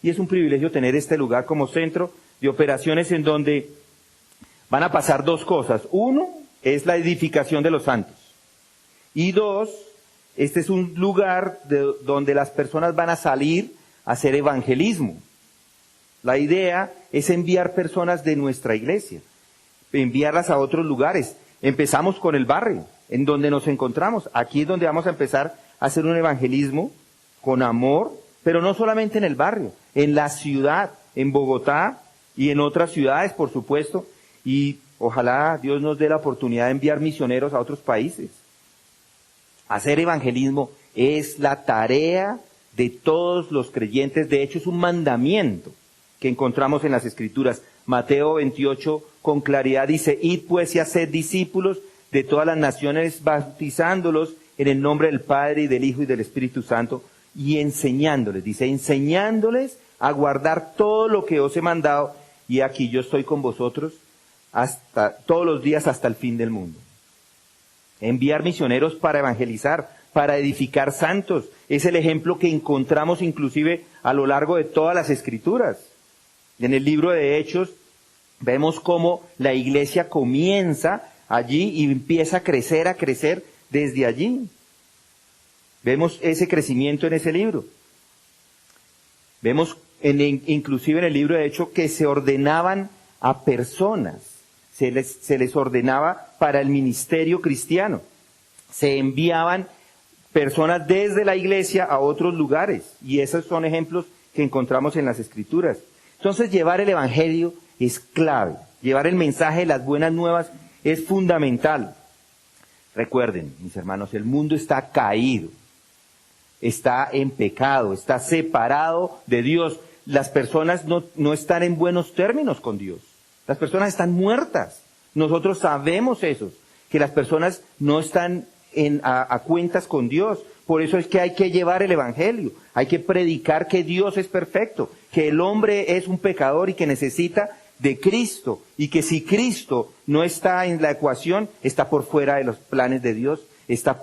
y es un privilegio tener este lugar como centro de operaciones en donde van a pasar dos cosas. Uno es la edificación de los santos. Y dos, este es un lugar donde las personas van a salir a hacer evangelismo. La idea es enviar personas de nuestra iglesia, enviarlas a otros lugares. Empezamos con el barrio, en donde nos encontramos. Aquí es donde vamos a empezar a hacer un evangelismo con amor, pero no solamente en el barrio, en la ciudad, en Bogotá y en otras ciudades, por supuesto. Y ojalá Dios nos dé la oportunidad de enviar misioneros a otros países. Hacer evangelismo es la tarea de todos los creyentes. De hecho, es un mandamiento que encontramos en las Escrituras. Mateo 28 con claridad dice: id pues y haced discípulos de todas las naciones, bautizándolos en el nombre del Padre y del Hijo y del Espíritu Santo, y enseñándoles, dice, enseñándoles a guardar todo lo que os he mandado, y aquí yo estoy con vosotros hasta todos los días hasta el fin del mundo. Enviar misioneros para evangelizar, para edificar santos, es el ejemplo que encontramos inclusive a lo largo de todas las Escrituras. En el libro de Hechos vemos cómo la iglesia comienza allí y empieza a crecer desde allí. Vemos ese crecimiento en ese libro. Vemos inclusive en el libro de Hechos que se ordenaban a personas, se les ordenaba para el ministerio cristiano. Se enviaban personas desde la iglesia a otros lugares, y esos son ejemplos que encontramos en las Escrituras. Entonces, llevar el evangelio es clave. Llevar el mensaje de las buenas nuevas es fundamental. Recuerden, mis hermanos, el mundo está caído, está en pecado, está separado de Dios. Las personas no están en buenos términos con Dios. Las personas están muertas. Nosotros sabemos eso, que las personas no están a cuentas con Dios. Por eso es que hay que llevar el evangelio, hay que predicar que Dios es perfecto, que el hombre es un pecador y que necesita de Cristo, y que si Cristo no está en la ecuación, está por fuera de los planes de Dios, está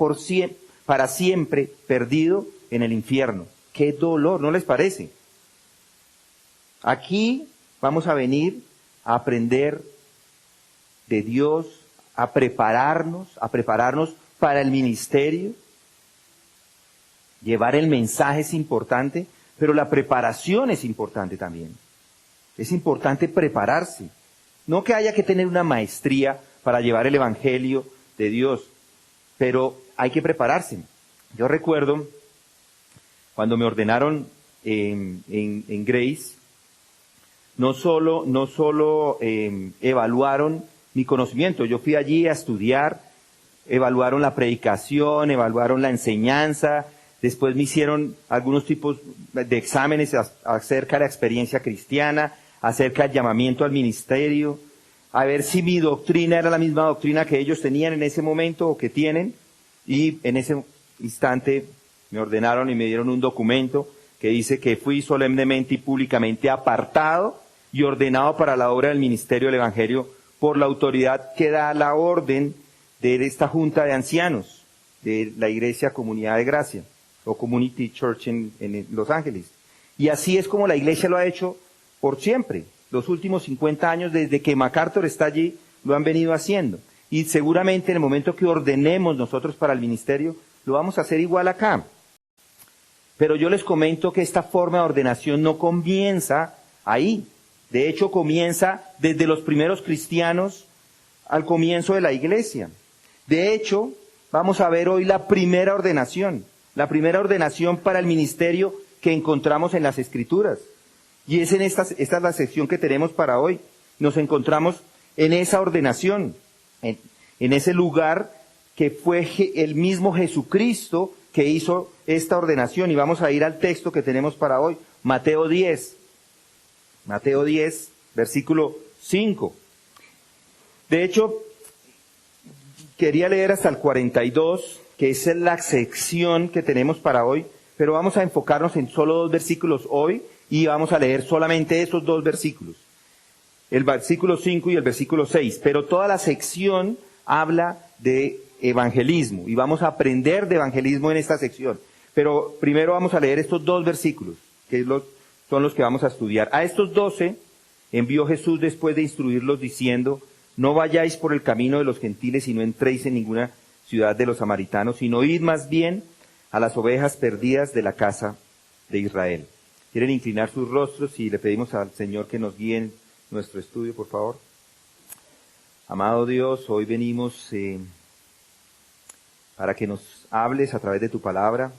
para siempre perdido en el infierno. ¡Qué dolor! ¿No les parece? Aquí vamos a venir a aprender de Dios, a prepararnos para el ministerio. Llevar el mensaje es importante, pero la preparación es importante también. Es importante prepararse. No que haya que tener una maestría para llevar el evangelio de Dios, pero hay que prepararse. Yo recuerdo cuando me ordenaron en Grace, no solo evaluaron mi conocimiento. Yo fui allí a estudiar, evaluaron la predicación, evaluaron la enseñanza. Después me hicieron algunos tipos de exámenes acerca de la experiencia cristiana, acerca del llamamiento al ministerio, a ver si mi doctrina era la misma doctrina que ellos tenían en ese momento o que tienen. Y en ese instante me ordenaron y me dieron un documento que dice que fui solemnemente y públicamente apartado y ordenado para la obra del ministerio del Evangelio por la autoridad que da la orden de esta Junta de Ancianos de la Iglesia Comunidad de Gracia o Community Church en Los Ángeles. Y así es como la Iglesia lo ha hecho por siempre. Los últimos 50 años, desde que MacArthur está allí, lo han venido haciendo. Y seguramente en el momento que ordenemos nosotros para el ministerio, lo vamos a hacer igual acá. Pero yo les comento que esta forma de ordenación no comienza ahí. De hecho, comienza desde los primeros cristianos al comienzo de la iglesia. De hecho, vamos a ver hoy la primera ordenación para el ministerio que encontramos en las Escrituras. Y es esta es la sección que tenemos para hoy. Nos encontramos en esa ordenación, en ese lugar que fue el mismo Jesucristo que hizo esta ordenación. Y vamos a ir al texto que tenemos para hoy, Mateo 10, versículo 5. De hecho, quería leer hasta el 42, que es la sección que tenemos para hoy, pero vamos a enfocarnos en solo 2 versículos hoy y vamos a leer solamente esos 2 versículos. El versículo 5 y el versículo 6, pero toda la sección habla de evangelismo y vamos a aprender de evangelismo en esta sección. Pero primero vamos a leer estos 2 versículos, que son los que vamos a estudiar. A estos 12 envió Jesús después de instruirlos diciendo, no vayáis por el camino de los gentiles y no entréis en ninguna ciudad de los samaritanos, sino id más bien a las ovejas perdidas de la casa de Israel. ¿Quieren inclinar sus rostros y le pedimos al Señor que nos guíe en nuestro estudio, por favor? Amado Dios, hoy venimos para que nos hables a través de tu palabra.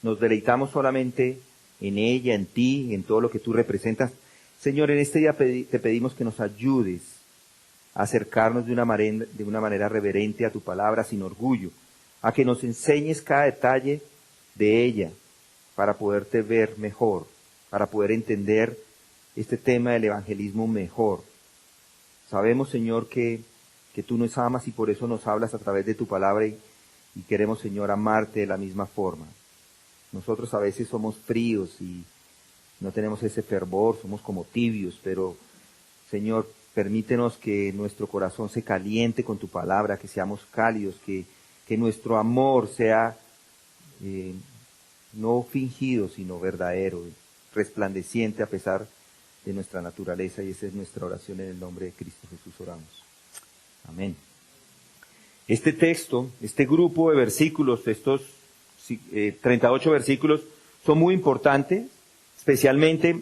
Nos deleitamos solamente en ella, en ti, en todo lo que tú representas. Señor, en este día te pedimos que nos ayudes a acercarnos de una manera reverente a tu palabra, sin orgullo, a que nos enseñes cada detalle de ella para poderte ver mejor, para poder entender este tema del evangelismo mejor. Sabemos, Señor, que tú nos amas y por eso nos hablas a través de tu palabra y queremos, Señor, amarte de la misma forma. Nosotros a veces somos fríos y no tenemos ese fervor, somos como tibios, pero, Señor, permítenos que nuestro corazón se caliente con tu palabra, que seamos cálidos, que nuestro amor sea no fingido, sino verdadero, resplandeciente a pesar de nuestra naturaleza, y esa es nuestra oración en el nombre de Cristo Jesús oramos. Amén. Este texto, este grupo de versículos, estos 38 versículos, son muy importantes, especialmente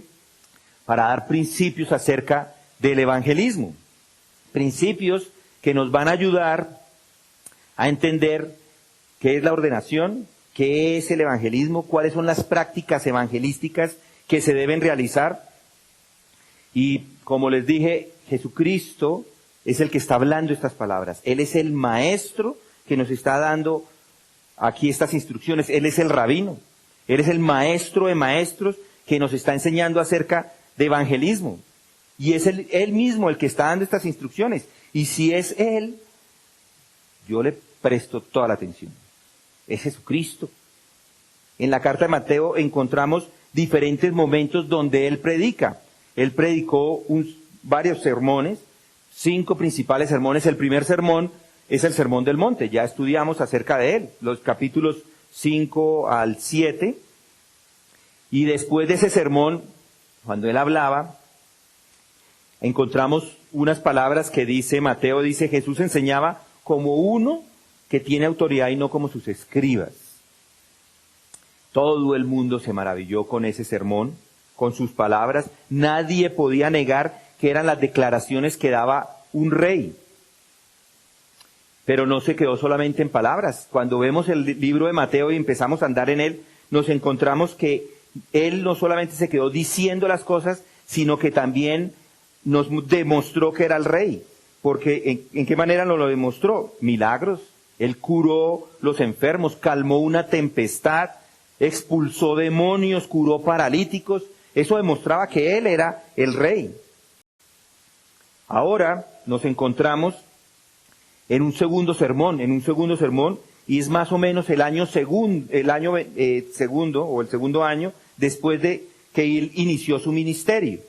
para dar principios acerca del evangelismo. Principios que nos van a ayudar a entender qué es la ordenación, qué es el evangelismo, cuáles son las prácticas evangelísticas que se deben realizar. Y como les dije, Jesucristo es el que está hablando estas palabras. Él es el maestro que nos está dando aquí estas instrucciones. Él es el rabino. Él es el maestro de maestros que nos está enseñando acerca de evangelismo. Y es él mismo el que está dando estas instrucciones. Y si es Él, yo le presto toda la atención. Es Jesucristo. En la carta de Mateo encontramos diferentes momentos donde Él predica. Él predicó varios sermones, 5 principales sermones. El primer sermón es el Sermón del Monte. Ya estudiamos acerca de él, los capítulos 5 al 7. Y después de ese sermón, cuando Él hablaba, encontramos unas palabras que dice Mateo, dice, Jesús enseñaba como uno que tiene autoridad y no como sus escribas. Todo el mundo se maravilló con ese sermón, con sus palabras. Nadie podía negar que eran las declaraciones que daba un rey. Pero no se quedó solamente en palabras. Cuando vemos el libro de Mateo y empezamos a andar en él, nos encontramos que él no solamente se quedó diciendo las cosas, sino que también nos demostró que era el rey. Porque ¿en qué manera nos lo demostró? Milagros. Él curó los enfermos, calmó una tempestad, expulsó demonios, curó paralíticos. Eso demostraba que Él era el rey. Ahora nos encontramos en un segundo sermón, y es más o menos el año segundo o el segundo año después de que Él inició su ministerio.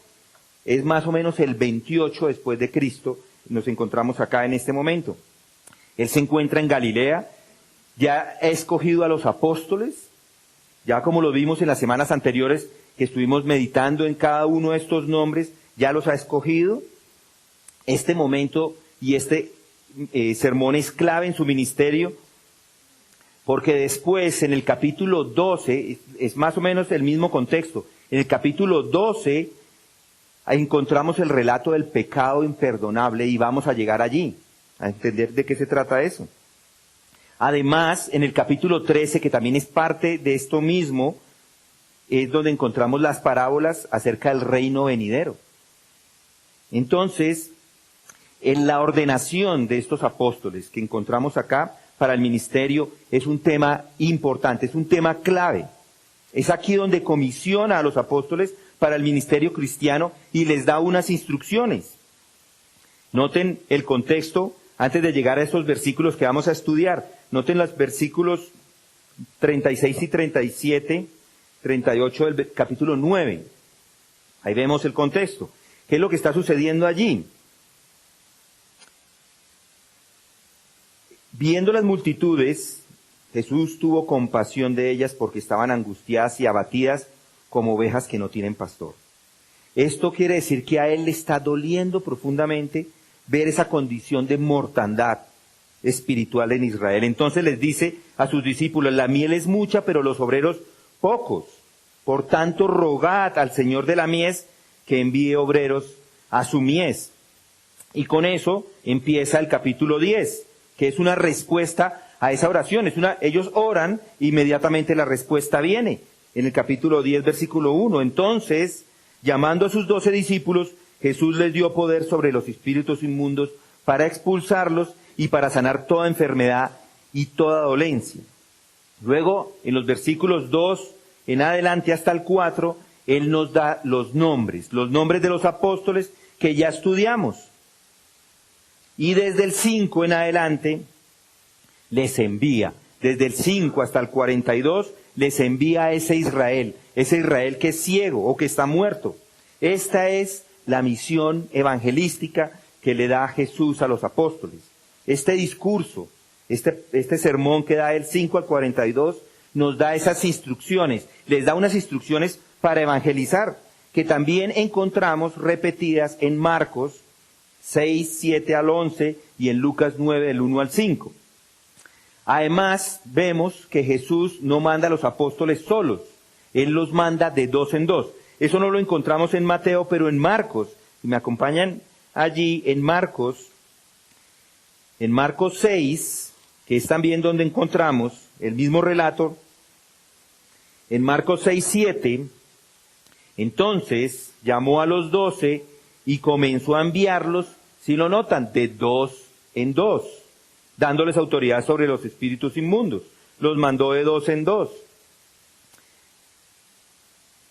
Es más o menos el 28 después de Cristo, nos encontramos acá en este momento. Él se encuentra en Galilea, ya ha escogido a los apóstoles, ya como lo vimos en las semanas anteriores que estuvimos meditando en cada uno de estos nombres, ya los ha escogido. Este momento y este sermón es clave en su ministerio, porque después en el capítulo 12, es más o menos el mismo contexto, en el capítulo 12 encontramos el relato del pecado imperdonable y vamos a llegar allí, a entender de qué se trata eso. Además, en el capítulo 13, que también es parte de esto mismo, es donde encontramos las parábolas acerca del reino venidero. Entonces, en la ordenación de estos apóstoles que encontramos acá para el ministerio es un tema importante, es un tema clave. Es aquí donde comisiona a los apóstoles para el ministerio cristiano y les da unas instrucciones. Noten el contexto antes de llegar a esos versículos que vamos a estudiar. Noten los versículos 36 y 37, 38 del capítulo 9. Ahí vemos el contexto. ¿Qué es lo que está sucediendo allí? Viendo las multitudes, Jesús tuvo compasión de ellas porque estaban angustiadas y abatidas como ovejas que no tienen pastor. Esto quiere decir que a él le está doliendo profundamente ver esa condición de mortandad espiritual en Israel. Entonces les dice a sus discípulos, la miel es mucha, pero los obreros pocos. Por tanto, rogad al Señor de la mies que envíe obreros a su mies. Y con eso empieza el capítulo 10, que es una respuesta a esa oración. Ellos oran, inmediatamente la respuesta viene. En el capítulo 10, versículo 1. Entonces, llamando a sus 12 discípulos, Jesús les dio poder sobre los espíritus inmundos para expulsarlos y para sanar toda enfermedad y toda dolencia. Luego, en los versículos 2 en adelante hasta el 4, Él nos da los nombres de los apóstoles que ya estudiamos. Y desde el 5 en adelante, les envía. Desde el 5 hasta el 42, les envía a ese Israel que es ciego o que está muerto. Esta es la misión evangelística que le da Jesús a los apóstoles. Este discurso, este sermón que da del 5 al 42, nos da esas instrucciones, les da unas instrucciones para evangelizar, que también encontramos repetidas en Marcos 6, 7 al 11 y en Lucas 9, del 1 al 5. Además, vemos que Jesús no manda a los apóstoles solos, Él los manda de dos en dos. Eso no lo encontramos en Mateo, pero en Marcos, si me acompañan allí, en Marcos 6, que es también donde encontramos el mismo relato, en Marcos 6, 7, entonces llamó a los 12 y comenzó a enviarlos, si lo notan, de dos en dos, dándoles autoridad sobre los espíritus inmundos. Los mandó de dos en dos.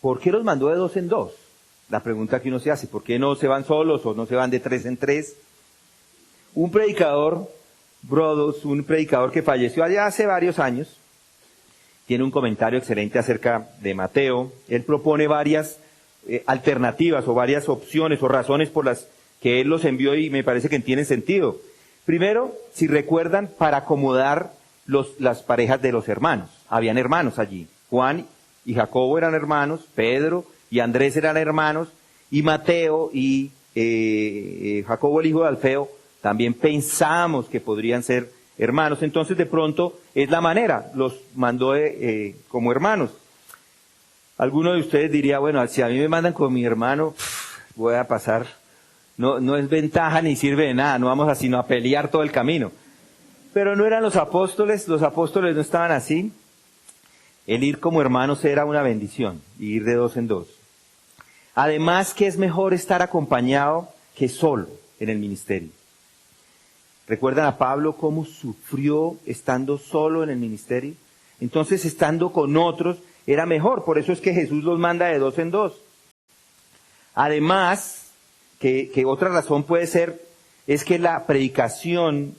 ¿Por qué los mandó de dos en dos? La pregunta que uno se hace, ¿por qué no se van solos o no se van de tres en tres? Un predicador, Brodos, un predicador que falleció allá hace varios años, tiene un comentario excelente acerca de Mateo. Él propone varias alternativas o varias opciones o razones por las que él los envió y me parece que tienen sentido. Primero, si recuerdan, para acomodar las parejas de los hermanos. Habían hermanos allí. Juan y Jacobo eran hermanos, Pedro y Andrés eran hermanos, y Mateo y Jacobo el hijo de Alfeo también pensamos que podrían ser hermanos. Entonces de pronto es la manera, los mandó como hermanos. Alguno de ustedes diría, bueno, si a mí me mandan con mi hermano, voy a pasar, no es ventaja ni sirve de nada, no vamos sino a pelear todo el camino. Pero no eran los apóstoles no estaban así. El ir como hermanos era una bendición, y ir de dos en dos. Además que es mejor estar acompañado que solo en el ministerio. ¿Recuerdan a Pablo cómo sufrió estando solo en el ministerio? Entonces, estando con otros era mejor, por eso es que Jesús los manda de dos en dos. Además, que otra razón puede ser, es que la predicación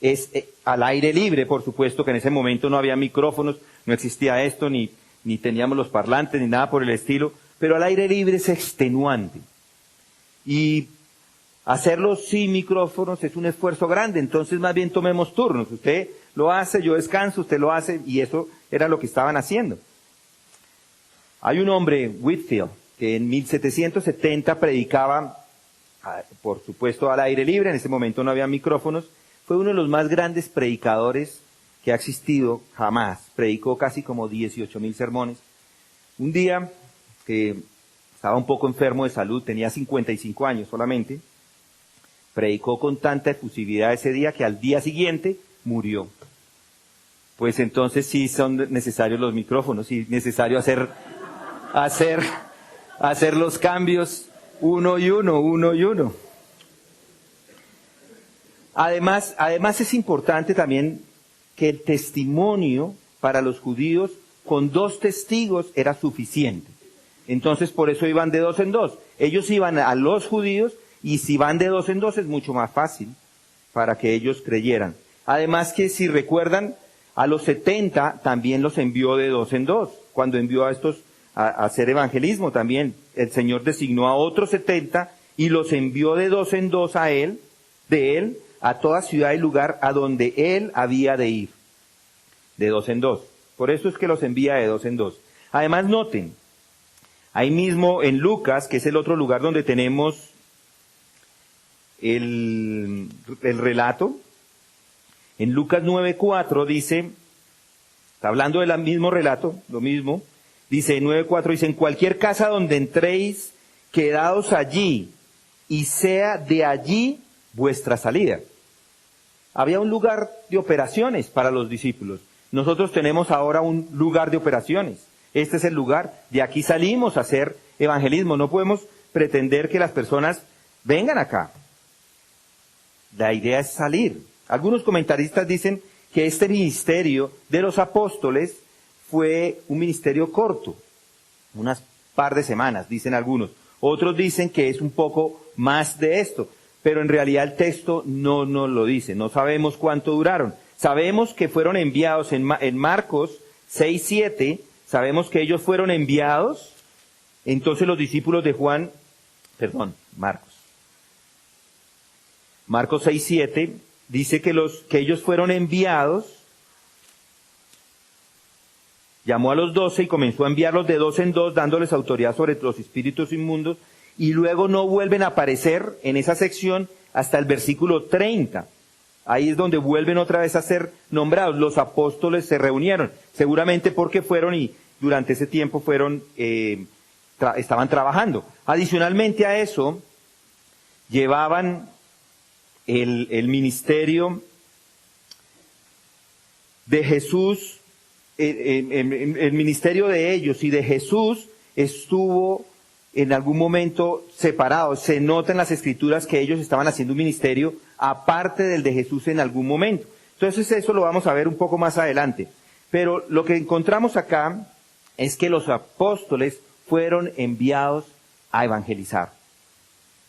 es al aire libre, por supuesto que en ese momento no había micrófonos, no existía esto, ni teníamos los parlantes, ni nada por el estilo, pero al aire libre es extenuante. Y hacerlo sin micrófonos es un esfuerzo grande, entonces más bien tomemos turnos. Usted lo hace, yo descanso, usted lo hace, y eso era lo que estaban haciendo. Hay un hombre, Whitefield, que en 1770 predicaba, por supuesto, al aire libre, en ese momento no había micrófonos, fue uno de los más grandes predicadores que ha existido jamás. Predicó casi como 18,000 sermones. Un día, que estaba un poco enfermo de salud, tenía 55 años solamente, predicó con tanta efusividad ese día que al día siguiente murió. Pues entonces sí son necesarios los micrófonos, y necesario hacer los cambios uno y uno. Además es importante también que el testimonio para los judíos con 2 testigos era suficiente. Entonces por eso iban de dos en dos. Ellos iban a los judíos, y si van de dos en dos es mucho más fácil para que ellos creyeran. Además que si recuerdan, a los 70 también los envió de dos en dos. Cuando envió a estos a hacer evangelismo también, el Señor designó a otros 70 y los envió de dos en dos de él, a toda ciudad y lugar a donde él había de ir. De dos en dos. Por eso es que los envía de dos en dos. Además noten Ahí mismo en Lucas, que es el otro lugar donde tenemos el relato, en Lucas 9:4 dice, está hablando del mismo relato, lo mismo, dice en 9:4, dice, en cualquier casa donde entréis, quedaos allí, y sea de allí vuestra salida. Había un lugar de operaciones para los discípulos. Nosotros tenemos ahora un lugar de operaciones. Este es el lugar, de aquí salimos a hacer evangelismo. No podemos pretender que las personas vengan acá. La idea es salir. Algunos comentaristas dicen que este ministerio de los apóstoles fue un ministerio corto, unas par de semanas, dicen algunos. Otros dicen que es un poco más de esto, pero en realidad el texto no nos lo dice. No sabemos cuánto duraron. Sabemos que fueron enviados en Marcos 6:7, sabemos que ellos fueron enviados. Entonces los discípulos de Marcos 6:7 dice que ellos fueron enviados, llamó a los 12 y comenzó a enviarlos de 2 en 2, dándoles autoridad sobre los espíritus inmundos, y luego no vuelven a aparecer en esa sección hasta el versículo 30. Ahí es donde vuelven otra vez a ser nombrados. Los apóstoles se reunieron, seguramente porque fueron y durante ese tiempo estaban trabajando. Adicionalmente a eso, llevaban el ministerio de Jesús, el ministerio de ellos y de Jesús estuvo en algún momento separado. Se nota en las Escrituras que ellos estaban haciendo un ministerio aparte del de Jesús en algún momento. Entonces eso lo vamos a ver un poco más adelante. Pero lo que encontramos acá es que los apóstoles fueron enviados a evangelizar.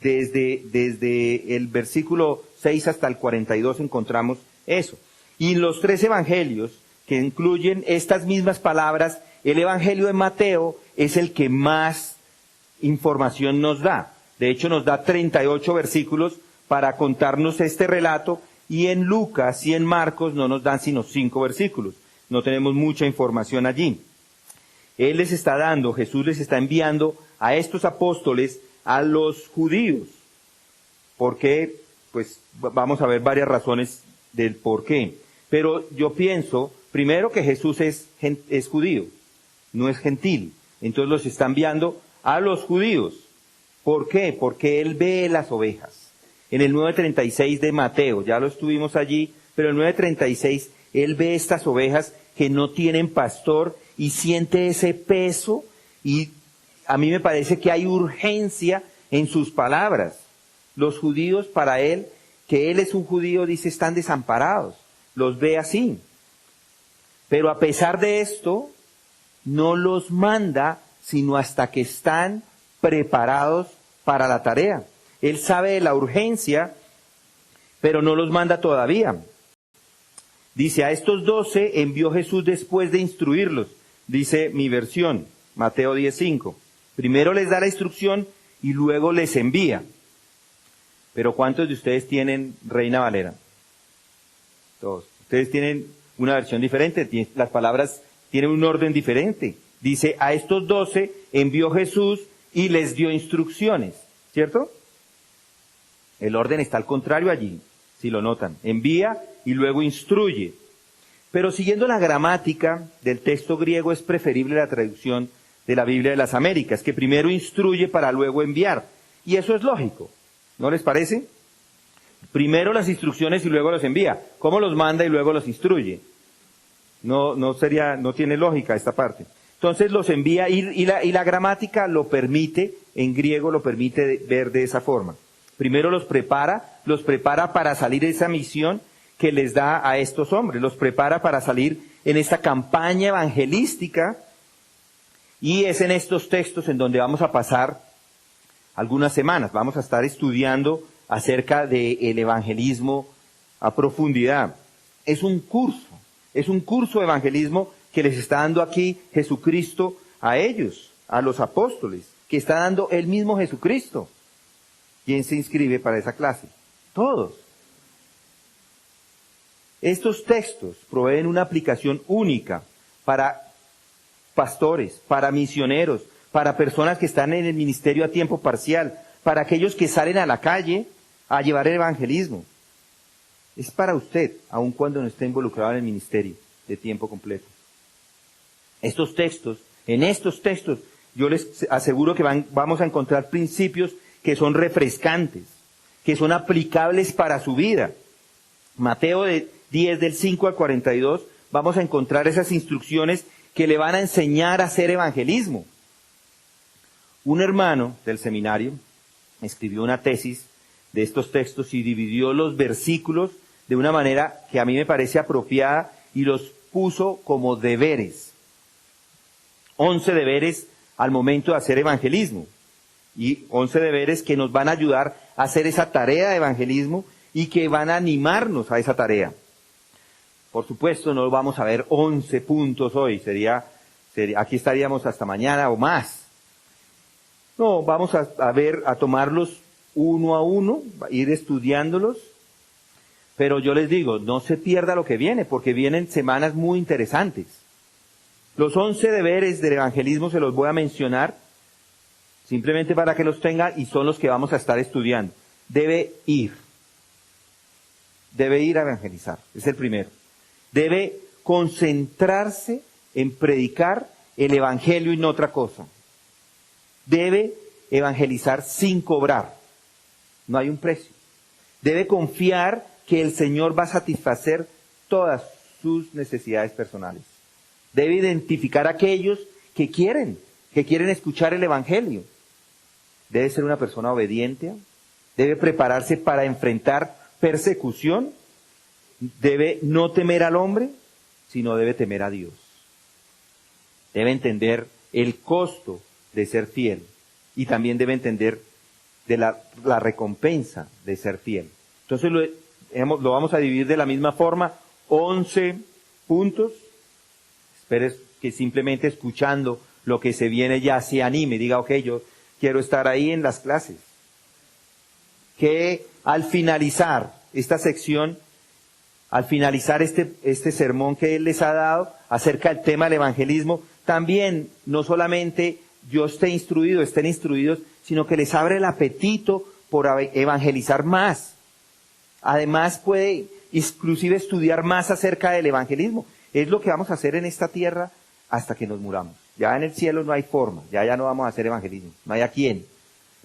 Desde el versículo 6 hasta el 42 encontramos eso. Y los 3 evangelios que incluyen estas mismas palabras, el evangelio de Mateo es el que más información nos da. De hecho, nos da 38 versículos para contarnos este relato, y en Lucas y en Marcos no nos dan sino 5 versículos. No tenemos mucha información allí. Jesús les está enviando a estos apóstoles a los judíos. ¿Por qué? Pues vamos a ver varias razones del por qué. Pero yo pienso, primero, que Jesús es judío, no es gentil. Entonces los está enviando a los judíos. ¿Por qué? Porque Él ve las ovejas. En el 9:36 de Mateo, ya lo estuvimos allí, pero en el 9:36 Él ve estas ovejas que no tienen pastor y siente ese peso, y a mí me parece que hay urgencia en sus palabras. Los judíos, para Él, que Él es un judío, dice, están desamparados. Los ve así. Pero a pesar de esto, no los manda sino hasta que están preparados para la tarea. Él sabe de la urgencia, pero no los manda todavía. Dice, a estos 12 envió Jesús después de instruirlos. Dice mi versión, Mateo 10:5. Primero les da la instrucción y luego les envía. Pero ¿cuántos de ustedes tienen Reina Valera? Todos. Ustedes tienen una versión diferente, las palabras tienen un orden diferente. Dice, a estos 12 envió Jesús y les dio instrucciones, ¿cierto? El orden está al contrario allí, si lo notan. Envía y luego instruye. Pero siguiendo la gramática del texto griego, es preferible la traducción de la Biblia de las Américas, que primero instruye para luego enviar. Y eso es lógico, ¿no les parece? Primero las instrucciones y luego los envía. ¿Cómo los manda y luego los instruye? No tiene lógica esta parte. Entonces los envía y la gramática lo permite, en griego lo permite ver de esa forma. Primero los prepara para salir de esa misión que les da a estos hombres, los prepara para salir en esta campaña evangelística, y es en estos textos en donde vamos a pasar algunas semanas. Vamos a estar estudiando acerca del evangelismo a profundidad. Es un curso de evangelismo que les está dando aquí Jesucristo a ellos, a los apóstoles, que está dando el mismo Jesucristo. ¿Quién se inscribe para esa clase? Todos. Estos textos proveen una aplicación única para pastores, para misioneros, para personas que están en el ministerio a tiempo parcial, para aquellos que salen a la calle a llevar el evangelismo. Es para usted, aun cuando no esté involucrado en el ministerio de tiempo completo. En estos textos, yo les aseguro que vamos a encontrar principios que son refrescantes, que son aplicables para su vida. Mateo 10 del 5 al 42, vamos a encontrar esas instrucciones que le van a enseñar a hacer evangelismo. Un hermano del seminario escribió una tesis de estos textos y dividió los versículos de una manera que a mí me parece apropiada y los puso como deberes. 11 deberes al momento de hacer evangelismo y 11 deberes que nos van a ayudar a hacer esa tarea de evangelismo y que van a animarnos a esa tarea. Por supuesto, no vamos a ver 11 puntos hoy, aquí estaríamos hasta mañana o más. No, vamos a tomarlos uno a uno, ir estudiándolos, pero yo les digo, no se pierda lo que viene, porque vienen semanas muy interesantes. Los 11 deberes del evangelismo se los voy a mencionar, simplemente para que los tenga, y son los que vamos a estar estudiando. Debe ir a evangelizar, es el primero. Debe concentrarse en predicar el evangelio y no otra cosa. Debe evangelizar sin cobrar. No hay un precio. Debe confiar que el Señor va a satisfacer todas sus necesidades personales. Debe identificar a aquellos que quieren escuchar el evangelio. Debe ser una persona obediente. Debe prepararse para enfrentar persecución. Debe no temer al hombre, sino debe temer a Dios. Debe entender el costo de ser fiel y también debe entender de la recompensa de ser fiel. Entonces lo vamos a dividir de la misma forma, 11 puntos. Espero que simplemente escuchando lo que se viene ya se anime, diga, ok, yo quiero estar ahí en las clases. Que al finalizar esta sección, al finalizar este sermón que él les ha dado acerca del tema del evangelismo, también no solamente estén instruidos, sino que les abre el apetito por evangelizar más. Además puede inclusive estudiar más acerca del evangelismo. Es lo que vamos a hacer en esta tierra hasta que nos muramos. Ya en el cielo no hay forma, ya no vamos a hacer evangelismo, no hay a quién.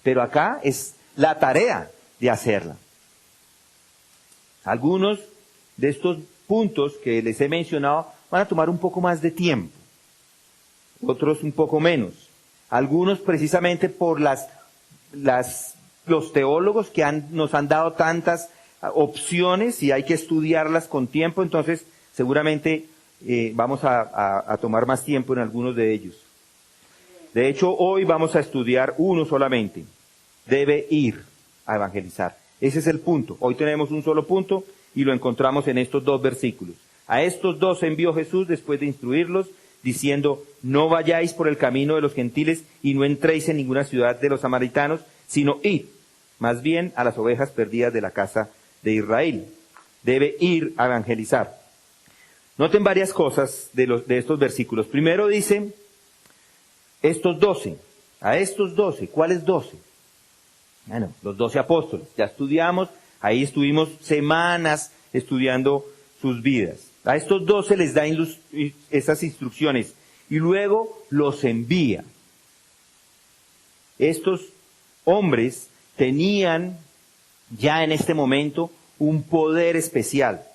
Pero acá es la tarea de hacerla. Algunos de estos puntos que les he mencionado van a tomar un poco más de tiempo, otros un poco menos. Algunos precisamente por los teólogos que nos han dado tantas opciones y hay que estudiarlas con tiempo, entonces seguramente vamos a tomar más tiempo en algunos de ellos. De hecho, hoy vamos a estudiar uno solamente. Debe ir a evangelizar. Ese es el punto. Hoy tenemos un solo punto y lo encontramos en estos 2 versículos. A estos 2 envió Jesús después de instruirlos, diciendo, no vayáis por el camino de los gentiles y no entréis en ninguna ciudad de los samaritanos, sino id, más bien a las ovejas perdidas de la casa de Israel. Debe ir a evangelizar. Noten varias cosas de estos versículos. Primero dice, estos 12. A estos 12, ¿cuáles 12? Bueno, los 12 apóstoles. Ya estudiamos, ahí estuvimos semanas estudiando sus vidas. A estos 12 les da esas instrucciones y luego los envía. Estos hombres tenían ya en este momento un poder especial.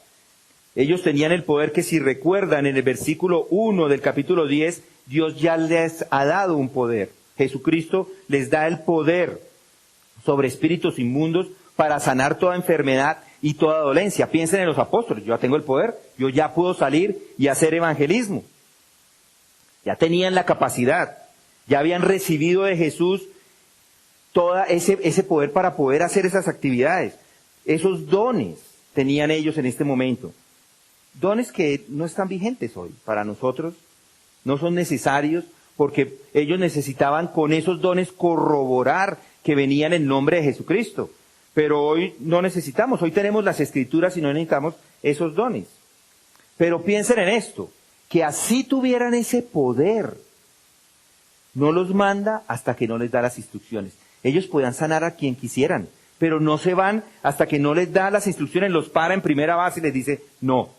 Ellos tenían el poder que, si recuerdan, en el versículo 1 del capítulo 10, Dios ya les ha dado un poder. Jesucristo les da el poder sobre espíritus inmundos para sanar toda enfermedad y toda dolencia. Piensen en los apóstoles, yo ya tengo el poder, yo ya puedo salir y hacer evangelismo. Ya tenían la capacidad, ya habían recibido de Jesús todo ese poder para poder hacer esas actividades. Esos dones tenían ellos en este momento. Dones que no están vigentes hoy para nosotros, no son necesarios porque ellos necesitaban con esos dones corroborar que venían en nombre de Jesucristo. Pero hoy no necesitamos, hoy tenemos las Escrituras y no necesitamos esos dones. Pero piensen en esto, que así tuvieran ese poder, No los manda hasta que no les da las instrucciones. Ellos puedan sanar a quien quisieran, pero no se van hasta que no les da las instrucciones, los para en primera base y les dice, no,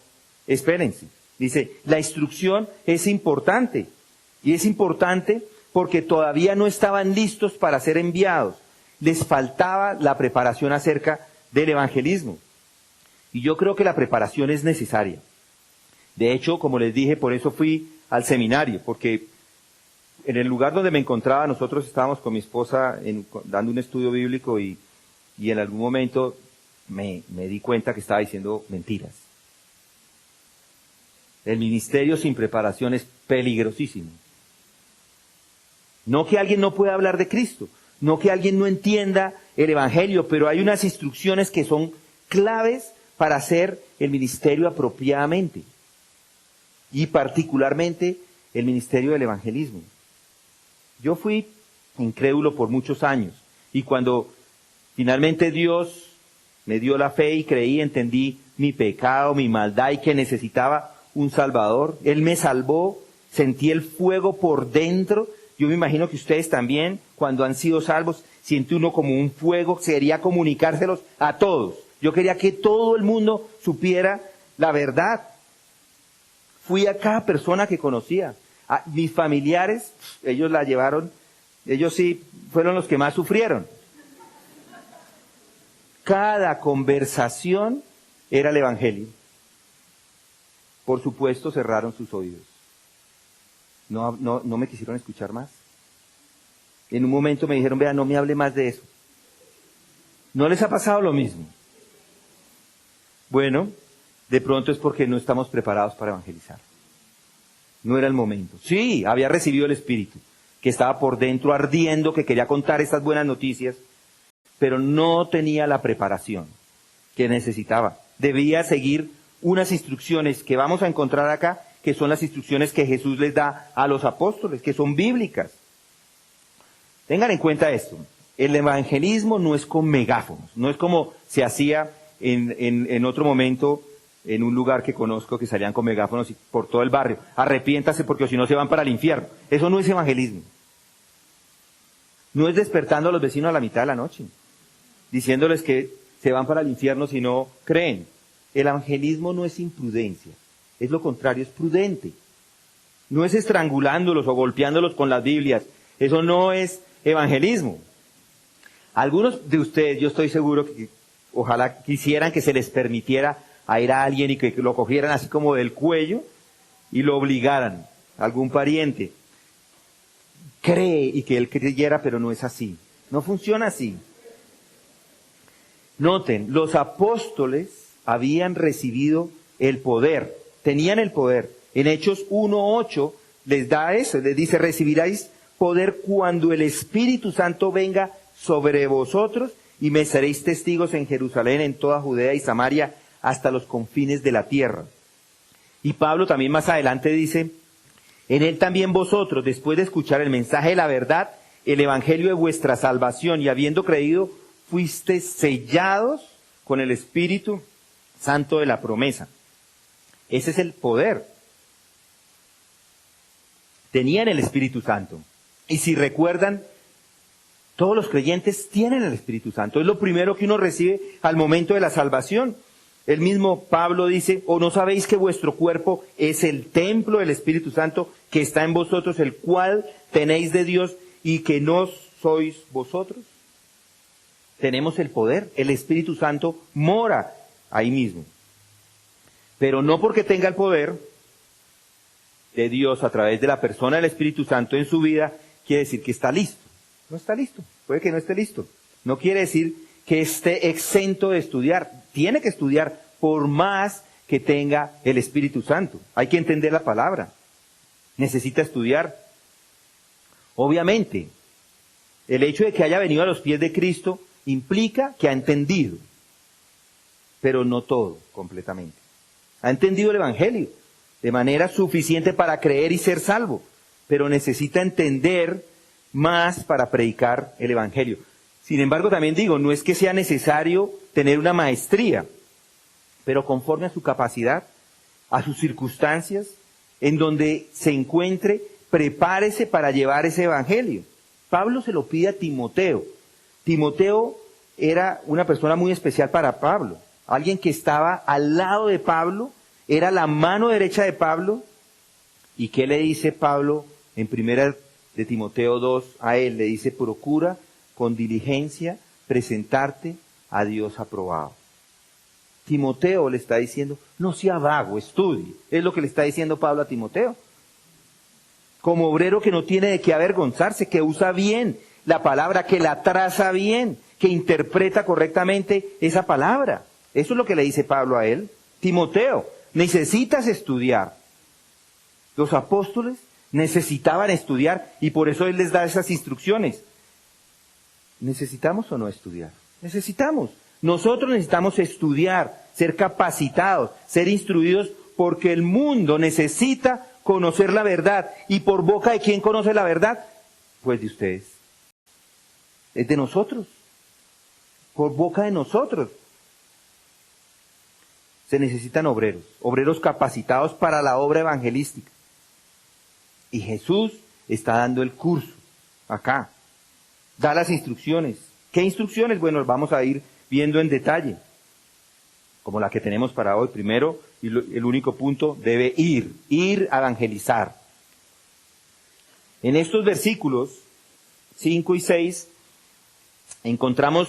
espérense. Dice, la instrucción es importante, y es importante porque todavía no estaban listos para ser enviados. Les faltaba la preparación acerca del evangelismo. Y yo creo que la preparación es necesaria. De hecho, como les dije, por eso fui al seminario, porque en el lugar donde me encontraba, nosotros estábamos con mi esposa dando un estudio bíblico y en algún momento me di cuenta que estaba diciendo mentiras. El ministerio sin preparación es peligrosísimo. No que alguien no pueda hablar de Cristo, no que alguien no entienda el evangelio, pero hay unas instrucciones que son claves para hacer el ministerio apropiadamente. Y particularmente el ministerio del evangelismo. Yo fui incrédulo por muchos años y cuando finalmente Dios me dio la fe y creí, entendí mi pecado, mi maldad y que necesitaba un Salvador. Él me salvó, sentí el fuego por dentro. Yo me imagino que ustedes también, cuando han sido salvos, siente uno como un fuego, quería comunicárselos a todos. Yo quería que todo el mundo supiera la verdad. Fui a cada persona que conocía. A mis familiares, ellos la llevaron, ellos sí fueron los que más sufrieron. Cada conversación era el evangelio. Por supuesto, cerraron sus oídos. No me quisieron escuchar más. En un momento me dijeron, vea, no me hable más de eso. ¿No les ha pasado lo mismo? Bueno, de pronto es porque no estamos preparados para evangelizar. No era el momento. Sí, había recibido el Espíritu, que estaba por dentro ardiendo, que quería contar estas buenas noticias, pero no tenía la preparación que necesitaba. Debía seguir unas instrucciones que vamos a encontrar acá, que son las instrucciones que Jesús les da a los apóstoles, que son bíblicas. Tengan en cuenta esto, el evangelismo no es con megáfonos, no es como se hacía en otro momento en un lugar que conozco que salían con megáfonos por todo el barrio. Arrepiéntase porque si no se van para el infierno. Eso no es evangelismo. No es despertando a los vecinos a la mitad de la noche, diciéndoles que se van para el infierno si no creen. El evangelismo no es imprudencia, es lo contrario, es prudente. No es estrangulándolos o golpeándolos con las Biblias. Eso no es evangelismo. Algunos de ustedes, yo estoy seguro que ojalá quisieran que se les permitiera a ir a alguien y que lo cogieran así como del cuello y lo obligaran, algún pariente. Cree y que él creyera, pero no es así. No funciona así. Noten, los apóstoles habían recibido el poder, tenían el poder. En Hechos 1:8 les da eso, les dice, recibiráis poder cuando el Espíritu Santo venga sobre vosotros y me seréis testigos en Jerusalén, en toda Judea y Samaria, hasta los confines de la tierra. Y Pablo también más adelante dice, en él también vosotros, después de escuchar el mensaje de la verdad, el evangelio de vuestra salvación, y habiendo creído, fuisteis sellados con el Espíritu Santo de la promesa. Ese es el poder. Tenían el Espíritu Santo. Y si recuerdan, todos los creyentes tienen el Espíritu Santo. Es lo primero que uno recibe al momento de la salvación. El mismo Pablo dice, ¿o no sabéis que vuestro cuerpo es el templo del Espíritu Santo que está en vosotros, el cual tenéis de Dios y que no sois vosotros? Tenemos el poder, el Espíritu Santo mora ahí mismo. Pero no porque tenga el poder de Dios a través de la persona del Espíritu Santo en su vida, quiere decir que está listo. No está listo, puede que no esté listo. No quiere decir que esté exento de estudiar. Tiene que estudiar por más que tenga el Espíritu Santo. Hay que entender la palabra. Necesita estudiar. Obviamente, el hecho de que haya venido a los pies de Cristo implica que ha entendido, pero no todo completamente. Ha entendido el Evangelio de manera suficiente para creer y ser salvo, pero necesita entender más para predicar el Evangelio. Sin embargo, también digo, no es que sea necesario tener una maestría, pero conforme a su capacidad, a sus circunstancias, en donde se encuentre, prepárese para llevar ese evangelio. Pablo se lo pide a Timoteo. Timoteo era una persona muy especial para Pablo, alguien que estaba al lado de Pablo, era la mano derecha de Pablo. ¿Y qué le dice Pablo en 1 de Timoteo 2 a él? Le dice, procura con diligencia presentarte a Dios aprobado. Timoteo le está diciendo, no sea vago, estudie. Es lo que le está diciendo Pablo a Timoteo. Como obrero que no tiene de qué avergonzarse, que usa bien la palabra, que la traza bien, que interpreta correctamente esa palabra. Eso es lo que le dice Pablo a él. Timoteo, necesitas estudiar. Los apóstoles necesitaban estudiar y por eso él les da esas instrucciones. ¿Necesitamos o no estudiar? Necesitamos. Nosotros necesitamos estudiar, ser capacitados, ser instruidos, porque el mundo necesita conocer la verdad. ¿Y por boca de quién conoce la verdad? Pues de ustedes. Es de nosotros. Por boca de nosotros. Se necesitan obreros, obreros capacitados para la obra evangelística. Y Jesús está dando el curso acá. Da las instrucciones. ¿Qué instrucciones? Bueno, vamos a ir viendo en detalle, como la que tenemos para hoy. Primero, y el único punto, debe ir a evangelizar. En estos versículos 5 y 6 encontramos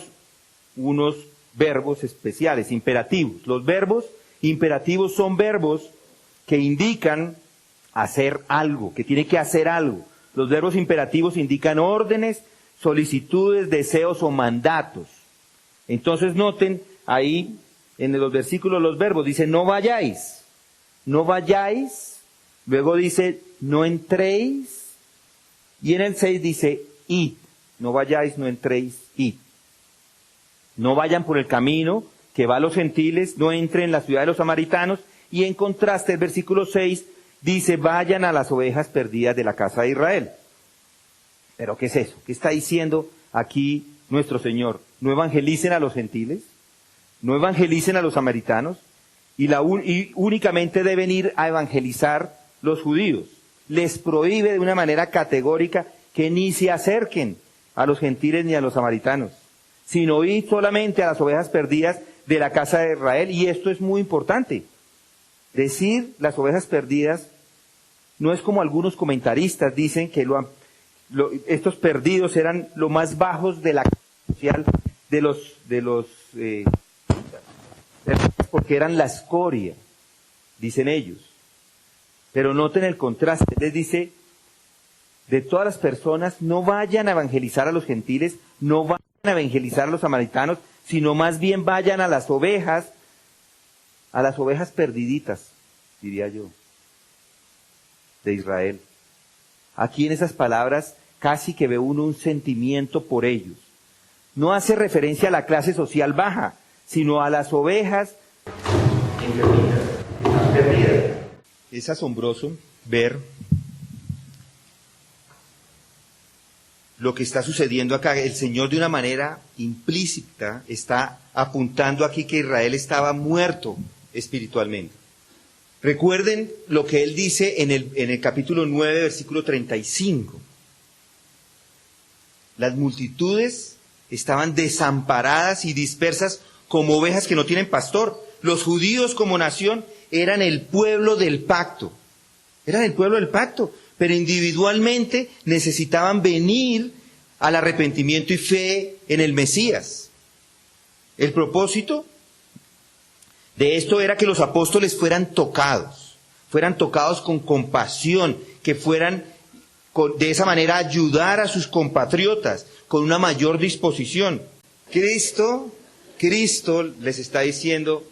unos verbos especiales, imperativos. Los verbos imperativos son verbos que indican hacer algo, que tiene que hacer algo. Los verbos imperativos indican órdenes, solicitudes, deseos o mandatos. Entonces noten ahí en los versículos los verbos, dice no vayáis, luego dice no entréis, y en el 6 dice id, no vayáis, no entréis, id. No vayan por el camino que va a los gentiles, no entren en la ciudad de los samaritanos, y en contraste el versículo 6 dice vayan a las ovejas perdidas de la casa de Israel. ¿Pero qué es eso? ¿Qué está diciendo aquí nuestro Señor? No evangelicen a los gentiles, no evangelicen a los samaritanos, y únicamente deben ir a evangelizar los judíos. Les prohíbe de una manera categórica que ni se acerquen a los gentiles ni a los samaritanos, sino ir solamente a las ovejas perdidas de la casa de Israel. Y esto es muy importante. Decir las ovejas perdidas no es como algunos comentaristas dicen que estos perdidos eran lo más bajos de la social porque eran la escoria, dicen ellos. Pero noten el contraste, les dice, de todas las personas, no vayan a evangelizar a los gentiles, no vayan a evangelizar a los samaritanos, sino más bien vayan a las ovejas perdiditas, diría yo, de Israel. Aquí en esas palabras casi que ve uno un sentimiento por ellos. No hace referencia a la clase social baja, sino a las ovejas perdidas. Es asombroso ver lo que está sucediendo acá. El Señor de una manera implícita está apuntando aquí que Israel estaba muerto espiritualmente. Recuerden lo que Él dice en el capítulo 9, versículo 35. Las multitudes estaban desamparadas y dispersas como ovejas que no tienen pastor. Los judíos como nación eran el pueblo del pacto. Eran el pueblo del pacto, pero individualmente necesitaban venir al arrepentimiento y fe en el Mesías. El propósito de esto era que los apóstoles fueran tocados con compasión, que fueran de esa manera ayudar a sus compatriotas con una mayor disposición. Cristo les está diciendo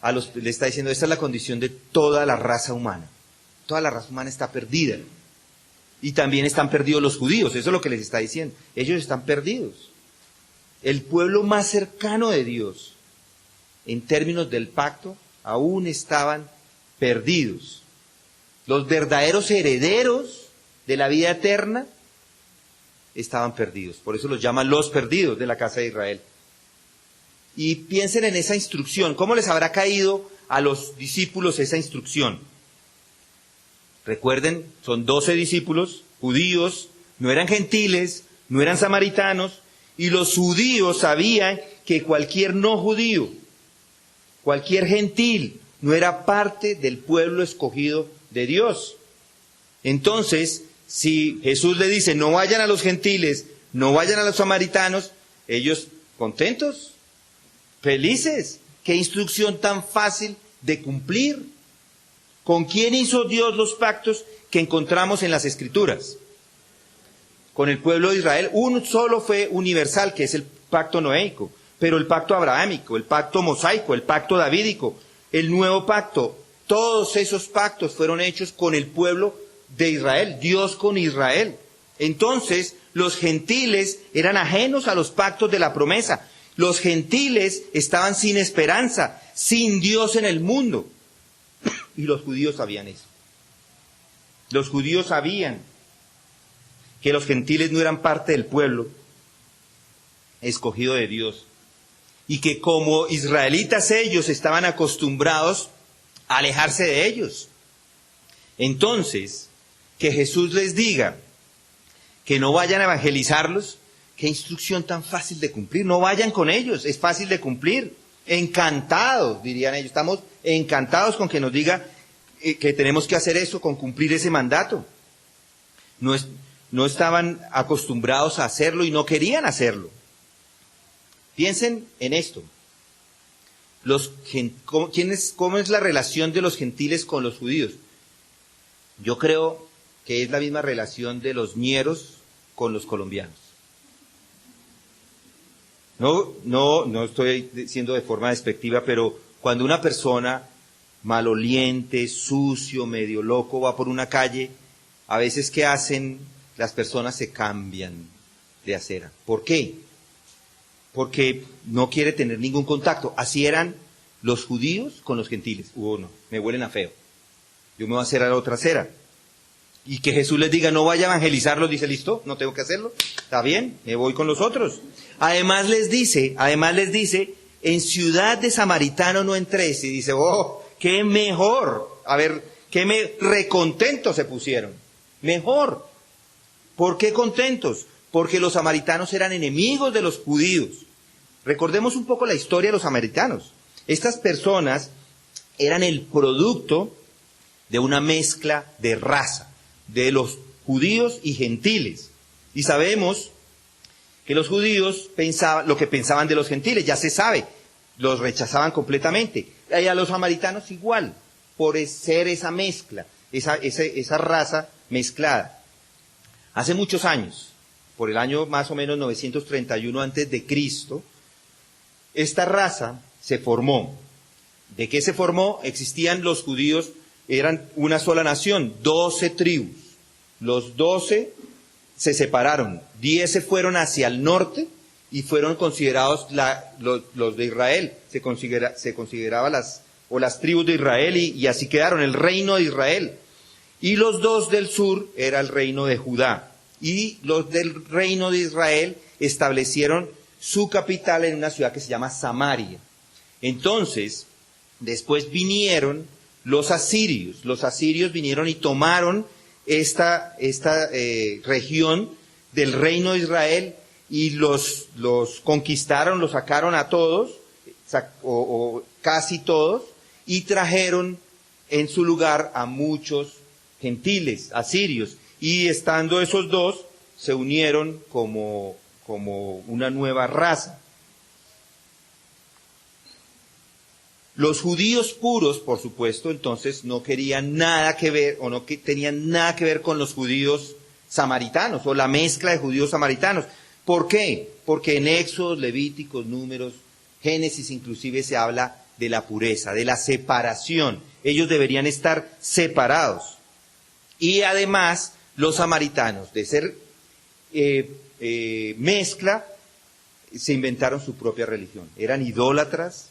esta es la condición de toda la raza humana. Toda la raza humana está perdida. Y también están perdidos los judíos, eso es lo que les está diciendo. Ellos están perdidos. El pueblo más cercano de Dios, en términos del pacto, aún estaban perdidos. Los verdaderos herederos de la vida eterna estaban perdidos. Por eso los llaman los perdidos de la casa de Israel. Y piensen en esa instrucción. ¿Cómo les habrá caído a los discípulos esa instrucción? Recuerden, son 12 discípulos, judíos, no eran gentiles, no eran samaritanos, y los judíos sabían que cualquier no judío, cualquier gentil, no era parte del pueblo escogido de Dios. Entonces, si Jesús le dice, no vayan a los gentiles, no vayan a los samaritanos, ellos contentos, felices. Qué instrucción tan fácil de cumplir. ¿Con quién hizo Dios los pactos que encontramos en las Escrituras? Con el pueblo de Israel. Un solo fue universal, que es el pacto noéico, pero el pacto abrahámico, el pacto mosaico, el pacto davídico, el nuevo pacto, todos esos pactos fueron hechos con el pueblo de Israel, Dios con Israel. Entonces, los gentiles eran ajenos a los pactos de la promesa. Los gentiles estaban sin esperanza, sin Dios en el mundo. Y los judíos sabían eso. Los judíos sabían que los gentiles no eran parte del pueblo escogido de Dios. Y que como israelitas ellos estaban acostumbrados a alejarse de ellos. Entonces, que Jesús les diga que no vayan a evangelizarlos, qué instrucción tan fácil de cumplir. No vayan con ellos, es fácil de cumplir. Encantados, dirían ellos, estamos encantados con que nos diga que tenemos que hacer eso, con cumplir ese mandato. No estaban acostumbrados a hacerlo y no querían hacerlo. Piensen en esto. ¿Cómo es la relación de los gentiles con los judíos? Yo creo que es la misma relación de los ñeros con los colombianos. No estoy diciendo de forma despectiva, pero cuando una persona maloliente, sucio, medio loco va por una calle, a veces ¿qué hacen? Las personas se cambian de acera. ¿Por qué? Porque no quiere tener ningún contacto. Así eran los judíos con los gentiles. No, me huelen a feo. Yo me voy a hacer a la otra acera. Y que Jesús les diga, no vaya a evangelizarlos, dice, listo, no tengo que hacerlo. Está bien, me voy con los otros. Además les dice, en ciudad de samaritano no entréis. Y dice, qué mejor. A ver, recontentos se pusieron. Mejor. ¿Por qué contentos? Porque los samaritanos eran enemigos de los judíos. Recordemos un poco la historia de los samaritanos. Estas personas eran el producto de una mezcla de raza, de los judíos y gentiles. Y sabemos que los judíos pensaban lo que pensaban de los gentiles, ya se sabe, los rechazaban completamente. Y a los samaritanos igual, por ser esa mezcla, esa raza mezclada. Hace muchos años, por el año más o menos 931 antes de Cristo, esta raza se formó. ¿De qué se formó? Existían los judíos, eran una sola nación, 12 tribus. Los 12 se separaron, 10 se fueron hacia el norte y fueron considerados los de Israel. Se consideraba las tribus de Israel y así quedaron, el reino de Israel. Y los 2 del sur era el reino de Judá. Y los del reino de Israel establecieron su capital en una ciudad que se llama Samaria. Entonces, después vinieron los asirios. Los asirios vinieron y tomaron esta región del reino de Israel y los conquistaron, los sacaron a todos, o casi todos, y trajeron en su lugar a muchos gentiles, asirios, y estando esos dos, se unieron como una nueva raza. Los judíos puros, por supuesto, entonces no querían nada que ver, o no tenían nada que ver con los judíos samaritanos, o la mezcla de judíos samaritanos. ¿Por qué? Porque en Éxodo, Levíticos, Números, Génesis inclusive se habla de la pureza, de la separación. Ellos deberían estar separados. Y además, los samaritanos, de ser mezcla, se inventaron su propia religión. Eran idólatras,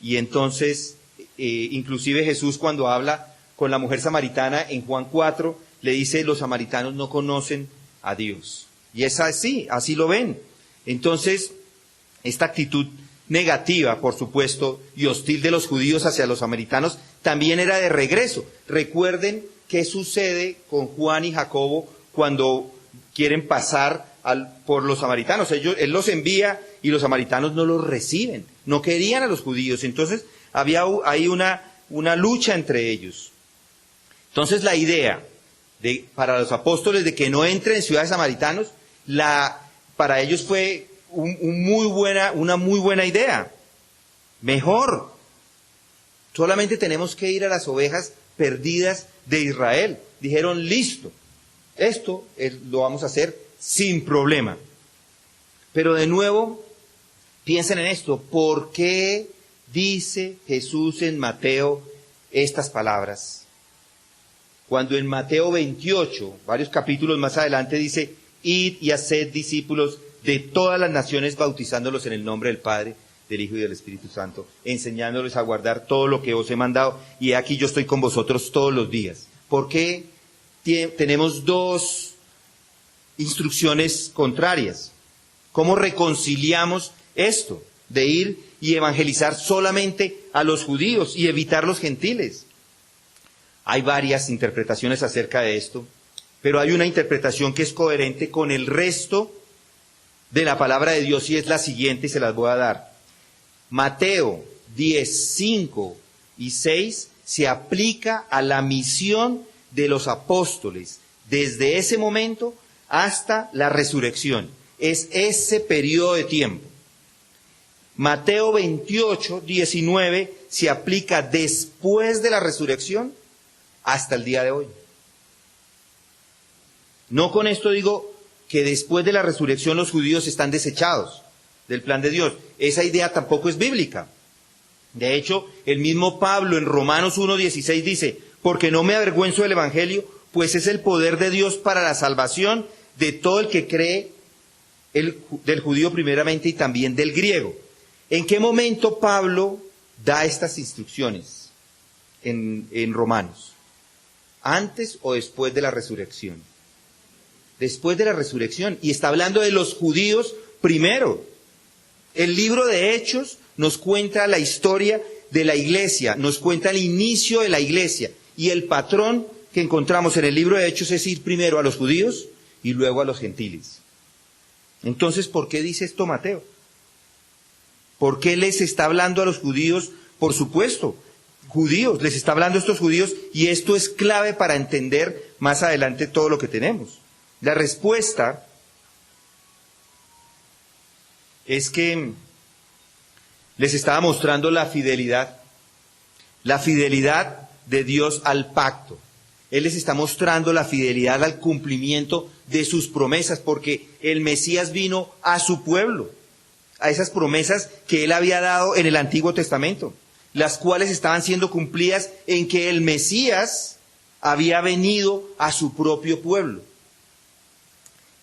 y entonces, inclusive Jesús cuando habla con la mujer samaritana en Juan 4, le dice, los samaritanos no conocen a Dios. Y es así, así lo ven. Entonces, esta actitud negativa, por supuesto, y hostil de los judíos hacia los samaritanos, también era de regreso. Recuerden qué sucede con Juan y Jacobo cuando quieren pasar por los samaritanos. Él los envía y los samaritanos no los reciben, no querían a los judíos. Entonces había ahí una lucha entre ellos. Entonces la idea para los apóstoles de que no entren en ciudades samaritanos, para ellos fue una muy buena idea. Mejor, solamente tenemos que ir a las ovejas perdidas de Israel. Dijeron, listo, esto lo vamos a hacer sin problema. Pero de nuevo, piensen en esto, ¿por qué dice Jesús en Mateo estas palabras? Cuando en Mateo 28, varios capítulos más adelante, dice, id y haced discípulos de todas las naciones, bautizándolos en el nombre del Padre, del Hijo y del Espíritu Santo, enseñándoles a guardar todo lo que os he mandado, y aquí yo estoy con vosotros todos los días. ¿Por qué tenemos dos instrucciones contrarias? ¿Cómo reconciliamos esto de ir y evangelizar solamente a los judíos y evitar los gentiles? Hay varias interpretaciones acerca de esto, pero hay una interpretación que es coherente con el resto de la palabra de Dios y es la siguiente y se las voy a dar. Mateo 10, 5 y 6 se aplica a la misión de los apóstoles desde ese momento hasta la resurrección. Es ese periodo de tiempo. Mateo 28, 19 se aplica después de la resurrección hasta el día de hoy. No con esto digo que después de la resurrección los judíos están desechados del plan de Dios. Esa idea tampoco es bíblica. De hecho, el mismo Pablo en Romanos 1:16 dice, porque no me avergüenzo del evangelio, pues es el poder de Dios para la salvación de todo el que cree, del judío primeramente y también del griego. ¿En qué momento Pablo da estas instrucciones en Romanos? ¿Antes o después de la resurrección? Después de la resurrección. Y está hablando de los judíos primero. El libro de Hechos nos cuenta la historia de la iglesia, nos cuenta el inicio de la iglesia. Y el patrón que encontramos en el libro de Hechos es ir primero a los judíos y luego a los gentiles. Entonces, ¿por qué dice esto Mateo? ¿Por qué les está hablando a los judíos? Por supuesto, judíos, les está hablando a estos judíos y esto es clave para entender más adelante todo lo que tenemos. La respuesta es que les estaba mostrando la fidelidad de Dios al pacto. Él les está mostrando la fidelidad al cumplimiento de sus promesas, porque el Mesías vino a su pueblo, a esas promesas que Él había dado en el Antiguo Testamento, las cuales estaban siendo cumplidas en que el Mesías había venido a su propio pueblo.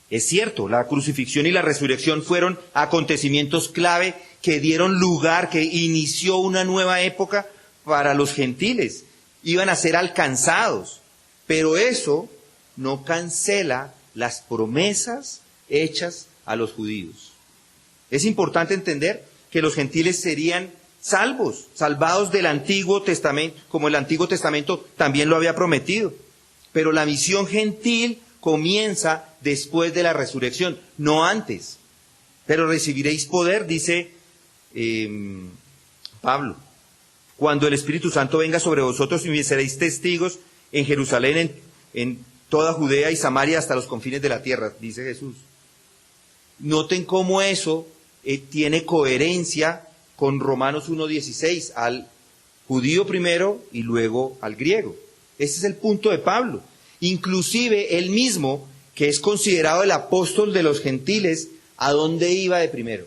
Es cierto, la crucifixión y la resurrección fueron acontecimientos clave que dieron lugar, que inició una nueva época para los gentiles. Iban a ser alcanzados, pero eso no cancela las promesas hechas a los judíos. Es importante entender que los gentiles serían salvados del Antiguo Testamento, como el Antiguo Testamento también lo había prometido. Pero la misión gentil comienza después de la resurrección, no antes. Pero recibiréis poder, dice Pablo, cuando el Espíritu Santo venga sobre vosotros y me seréis testigos en Jerusalén, en toda Judea y Samaria hasta los confines de la tierra, dice Jesús. Noten cómo eso tiene coherencia con Romanos 1:16, al judío primero y luego al griego. Ese es el punto de Pablo. Inclusive él mismo, que es considerado el apóstol de los gentiles, ¿a dónde iba de primero?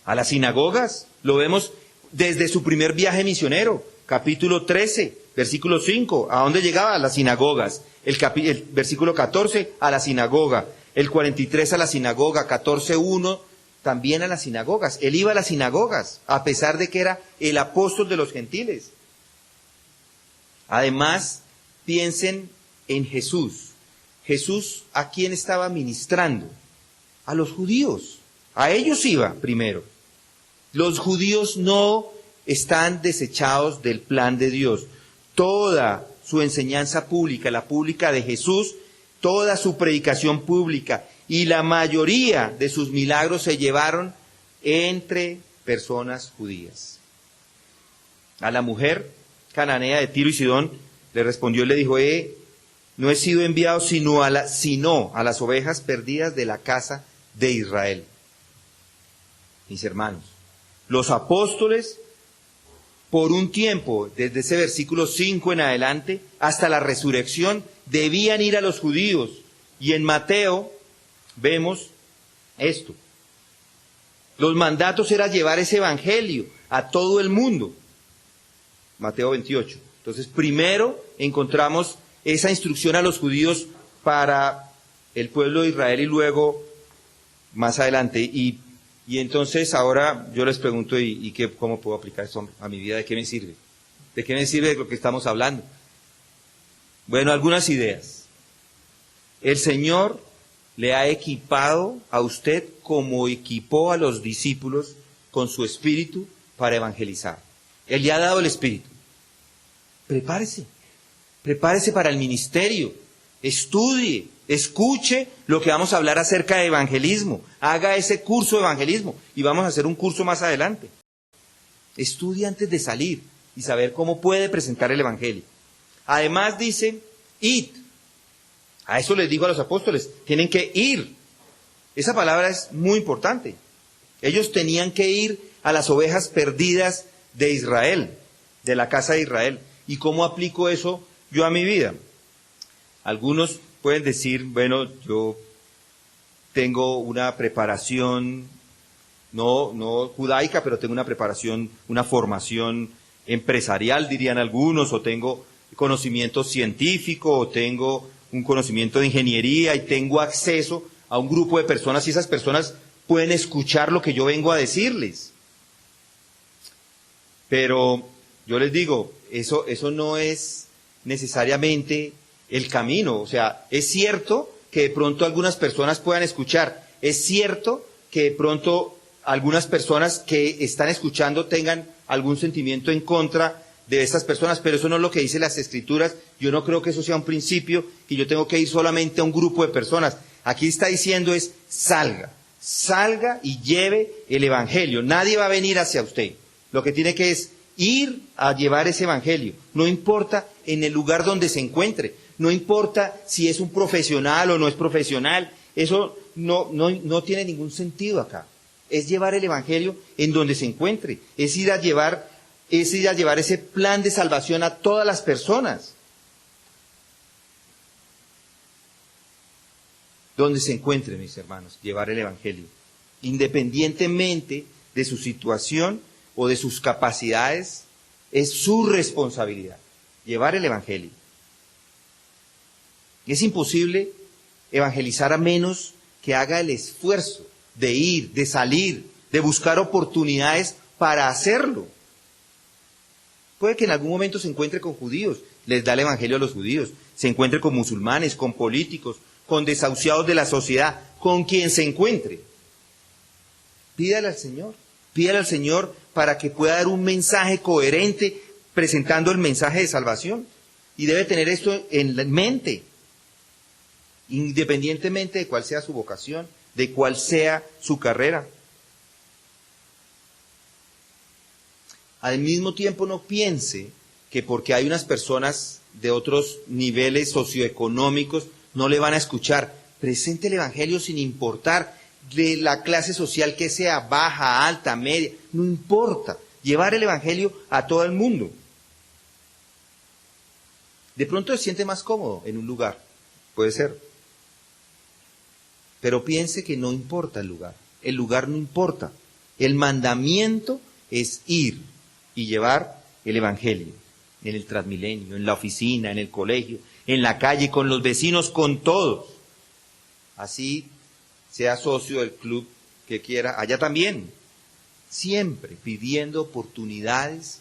A las sinagogas. Lo vemos desde su primer viaje misionero, capítulo 13, versículo 5. ¿A dónde llegaba? A las sinagogas. El versículo 14, a la sinagoga. El 43, a la sinagoga. 14:1, también a las sinagogas. Él iba a las sinagogas, a pesar de que era el apóstol de los gentiles. Además, piensen en Jesús. Jesús, ¿a quién estaba ministrando? A los judíos. A ellos iba primero. Los judíos no están desechados del plan de Dios. Toda su enseñanza pública, la pública de Jesús, toda su predicación pública, y la mayoría de sus milagros se llevaron entre personas judías. A la mujer cananea de Tiro y Sidón le respondió y le dijo: no he sido enviado sino a las ovejas perdidas de la casa de Israel. Mis hermanos, los apóstoles, por un tiempo, desde ese versículo 5 en adelante, hasta la resurrección, debían ir a los judíos. Y en Mateo vemos esto. Los mandatos era llevar ese evangelio a todo el mundo. Mateo 28. Entonces, primero encontramos esa instrucción a los judíos para el pueblo de Israel y luego más adelante. Y entonces ahora yo les pregunto, ¿cómo puedo aplicar esto a mi vida? ¿De qué me sirve? ¿De qué me sirve de lo que estamos hablando? Bueno, algunas ideas. El Señor le ha equipado a usted como equipó a los discípulos con su espíritu para evangelizar. Él le ha dado el espíritu. Prepárese para el ministerio. Estudie, escuche lo que vamos a hablar acerca de evangelismo. Haga ese curso de evangelismo y vamos a hacer un curso más adelante. Estudie antes de salir y saber cómo puede presentar el evangelio. Además dice, id. A eso les digo a los apóstoles, tienen que ir. Esa palabra es muy importante. Ellos tenían que ir a las ovejas perdidas de Israel, de la casa de Israel. ¿Y cómo aplico eso yo a mi vida? Algunos pueden decir, bueno, yo tengo una preparación, no judaica, pero tengo una preparación, una formación empresarial, dirían algunos, o tengo conocimiento científico, o tengo un conocimiento de ingeniería y tengo acceso a un grupo de personas y esas personas pueden escuchar lo que yo vengo a decirles. Pero yo les digo, eso no es necesariamente el camino. O sea, es cierto que de pronto algunas personas puedan escuchar, es cierto que de pronto algunas personas que están escuchando tengan algún sentimiento en contra de estas personas, pero eso no es lo que dicen las Escrituras. Yo no creo que eso sea un principio, que yo tengo que ir solamente a un grupo de personas. Aquí está diciendo es, salga y lleve el evangelio. Nadie va a venir hacia usted. Lo que tiene que es ir a llevar ese evangelio. No importa en el lugar donde se encuentre. No importa si es un profesional o no es profesional. Eso no tiene ningún sentido acá. Es llevar el evangelio en donde se encuentre. Es ir a llevar ese plan de salvación a todas las personas. Donde se encuentre, mis hermanos, llevar el evangelio. Independientemente de su situación o de sus capacidades, es su responsabilidad llevar el evangelio. Es imposible evangelizar a menos que haga el esfuerzo de ir, de salir, de buscar oportunidades para hacerlo. Puede que en algún momento se encuentre con judíos, les da el evangelio a los judíos, se encuentre con musulmanes, con políticos, con desahuciados de la sociedad, con quien se encuentre. Pídale al Señor para que pueda dar un mensaje coherente presentando el mensaje de salvación. Y debe tener esto en mente, independientemente de cuál sea su vocación, de cuál sea su carrera. Al mismo tiempo no piense que porque hay unas personas de otros niveles socioeconómicos no le van a escuchar. Presente el evangelio sin importar de la clase social que sea, baja, alta, media, no importa. Llevar el evangelio a todo el mundo. De pronto se siente más cómodo en un lugar, puede ser. Pero piense que no importa el lugar no importa. El mandamiento es ir y llevar el evangelio en el Transmilenio, en la oficina, en el colegio, en la calle, con los vecinos, con todos. Así sea socio del club que quiera, allá también. Siempre pidiendo oportunidades,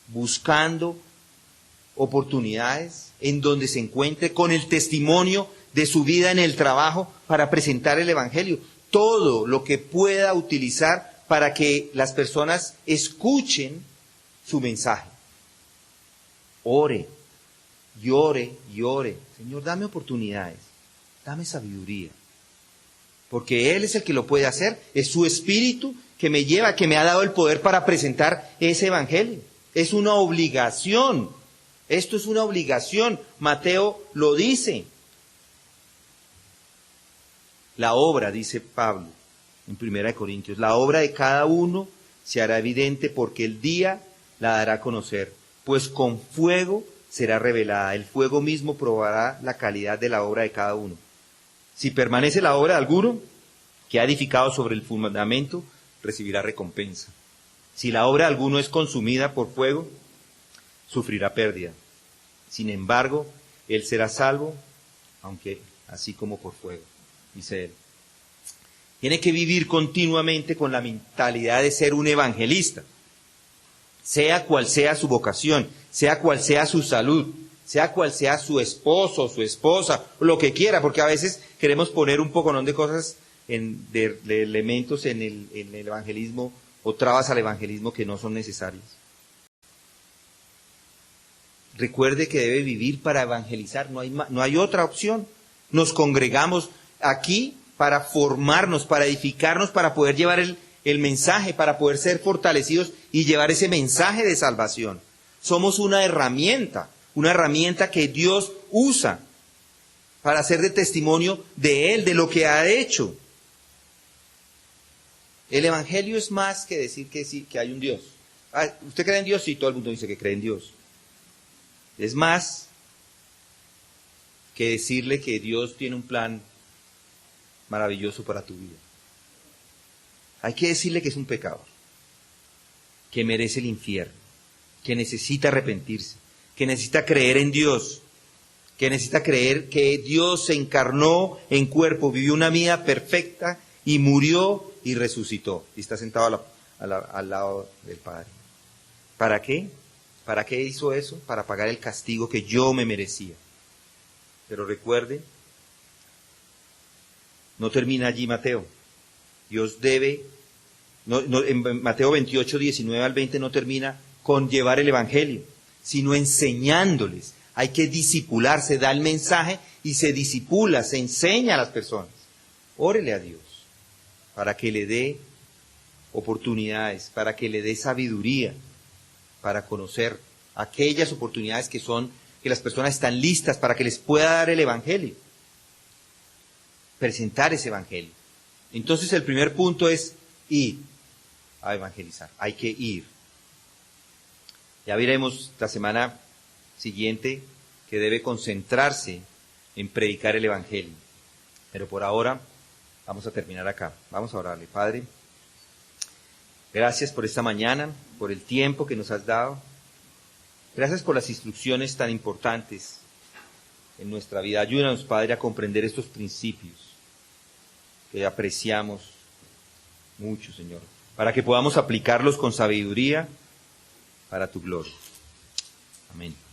buscando oportunidades en donde se encuentre, con el testimonio de su vida en el trabajo para presentar el evangelio. Todo lo que pueda utilizar para que las personas escuchen su mensaje. Ore, y ore y ore. Señor, dame oportunidades, dame sabiduría. Porque Él es el que lo puede hacer, es su Espíritu que me lleva, que me ha dado el poder para presentar ese evangelio. Es una obligación, esto es una obligación, Mateo lo dice. La obra, dice Pablo en 1 Corintios, la obra de cada uno se hará evidente porque el día la dará a conocer, pues con fuego será revelada. El fuego mismo probará la calidad de la obra de cada uno. Si permanece la obra de alguno que ha edificado sobre el fundamento, recibirá recompensa. Si la obra de alguno es consumida por fuego, sufrirá pérdida. Sin embargo, él será salvo, aunque así como por fuego, dice él. Tiene que vivir continuamente con la mentalidad de ser un evangelista, sea cual sea su vocación, sea cual sea su salud, sea cual sea su esposo, su esposa, lo que quiera, porque a veces queremos poner un poconón de cosas, de elementos en el evangelismo o trabas al evangelismo que no son necesarias. Recuerde que debe vivir para evangelizar, no hay otra opción. Nos congregamos aquí para formarnos, para edificarnos, para poder llevar el mensaje, para poder ser fortalecidos y llevar ese mensaje de salvación. Somos una herramienta que Dios usa para hacer de testimonio de Él, de lo que ha hecho. El evangelio es más que decir que sí, que hay un Dios. ¿Usted cree en Dios? Sí, todo el mundo dice que cree en Dios. Es más que decirle que Dios tiene un plan maravilloso para tu vida. Hay que decirle que es un pecador, que merece el infierno, que necesita arrepentirse, que necesita creer en Dios, que necesita creer que Dios se encarnó en cuerpo, vivió una vida perfecta y murió y resucitó. Y está sentado al lado del Padre. ¿Para qué? ¿Para qué hizo eso? Para pagar el castigo que yo me merecía. Pero recuerde, no termina allí Mateo. Dios debe, en Mateo 28, 19 al 20 no termina con llevar el evangelio, sino enseñándoles. Hay que discipular, se da el mensaje y se disipula, se enseña a las personas. Órele a Dios para que le dé oportunidades, para que le dé sabiduría, para conocer aquellas oportunidades que las personas están listas para que les pueda dar el evangelio. Presentar ese evangelio. Entonces el primer punto es ir a evangelizar. Hay que ir. Ya veremos la semana siguiente que debe concentrarse en predicar el evangelio. Pero por ahora vamos a terminar acá. Vamos a orarle. Padre, gracias por esta mañana, por el tiempo que nos has dado. Gracias por las instrucciones tan importantes en nuestra vida. Ayúdanos, Padre, a comprender estos principios que apreciamos mucho, Señor, para que podamos aplicarlos con sabiduría para tu gloria. Amén.